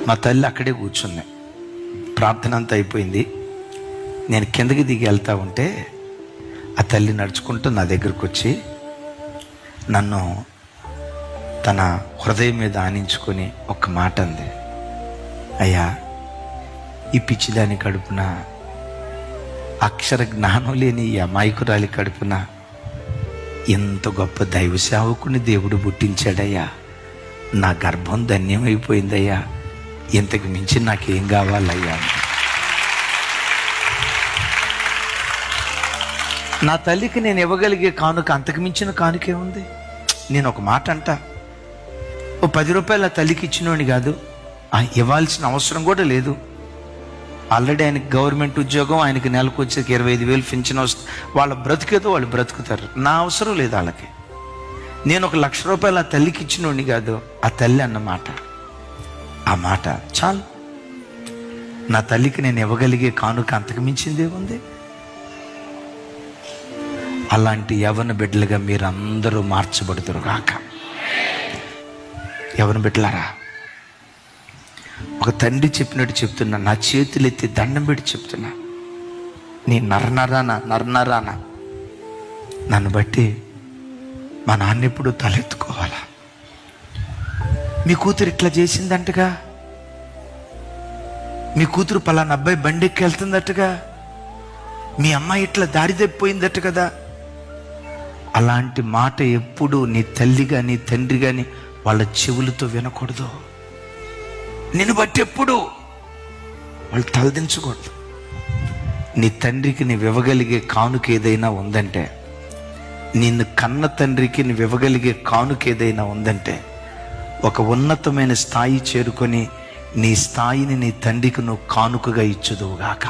మా తల్లి అక్కడే కూర్చుంది. ప్రార్థన అంతా అయిపోయింది. నేను కిందకి దిగి వెళ్తా ఉంటే ఆ తల్లి నడుచుకుంటూ నా దగ్గరకు వచ్చి నన్ను తన హృదయం మీద ఆనించుకొని ఒక్క మాట అంది. అయ్యా, ఈ పిచ్చిదాని కడుపున, అక్షర జ్ఞానం లేని ఈ అమాయకురాలి కడుపున ఎంత గొప్ప దైవ సేవకుని దేవుడు పుట్టించాడయ్యా. నా గర్భం ధన్యమైపోయిందయ్యా. ఇంతకు మించి నాకేం కావాలయ్యా? నా తల్లికి నేను ఇవ్వగలిగే కానుక అంతకు మించిన కానుకే ఉంది. నేను ఒక మాట అంటా, ఓ 10 రూపాయలు ఆ తల్లికి ఇచ్చినోని కాదు, ఇవ్వాల్సిన అవసరం కూడా లేదు. ఆల్రెడీ ఆయనకి గవర్నమెంట్ ఉద్యోగం, ఆయనకి నెలకు వచ్చేకి 25,000 పింఛన్ వస్తుంది. వాళ్ళ బ్రతికేదో వాళ్ళు బ్రతుకుతారు. నా అవసరం లేదు వాళ్ళకి. నేను 1,00,000 రూపాయలు ఆ తల్లికి ఇచ్చినోని కాదు, ఆ తల్లి అన్నమాట, ఆ మాట చాలు. నా తల్లికి నేను ఇవ్వగలిగే కానుక అంతకు మించిందే ఉంది. అలాంటి యవ్వన బిడ్డలుగా మీరందరూ మార్చబడుతురు గాక. యవ్వన బిడ్డలారా, ఒక తండ్రి చెప్పినట్టు చెప్తున్నా, నా చేతులు ఎత్తి దండం పెట్టి చెప్తున్నా, నీ నరనరాన నన్ను బట్టి మా నాన్న ఎప్పుడు తలెత్తుకోవాలా? మీ కూతురు ఇట్లా చేసిందంటగా, మీ కూతురు పలానా అబ్బాయి బండెక్కి వెళ్తుందట్టుగా, మీ అమ్మాయి ఇట్లా దారి తప్పిపోయిందట కదా. అలాంటి మాట ఎప్పుడు నీ తల్లి కానీ తండ్రి కానీ వాళ్ళ చెవులతో వినకూడదు. నిన్ను బట్టి ఎప్పుడు వాళ్ళు తలదించకూడదు. నీ తండ్రికి నీవు ఇవ్వగలిగే కానుక ఏదైనా ఉందంటే, నిన్ను కన్న తండ్రికి నీవు ఇవ్వగలిగే కానుక ఏదైనా ఉందంటే, ఒక ఉన్నతమైన స్థాయి చేరుకొని నీ స్థాయిని నీ తండ్రికి నువ్వు కానుకగా ఇచ్చుదువుగాక.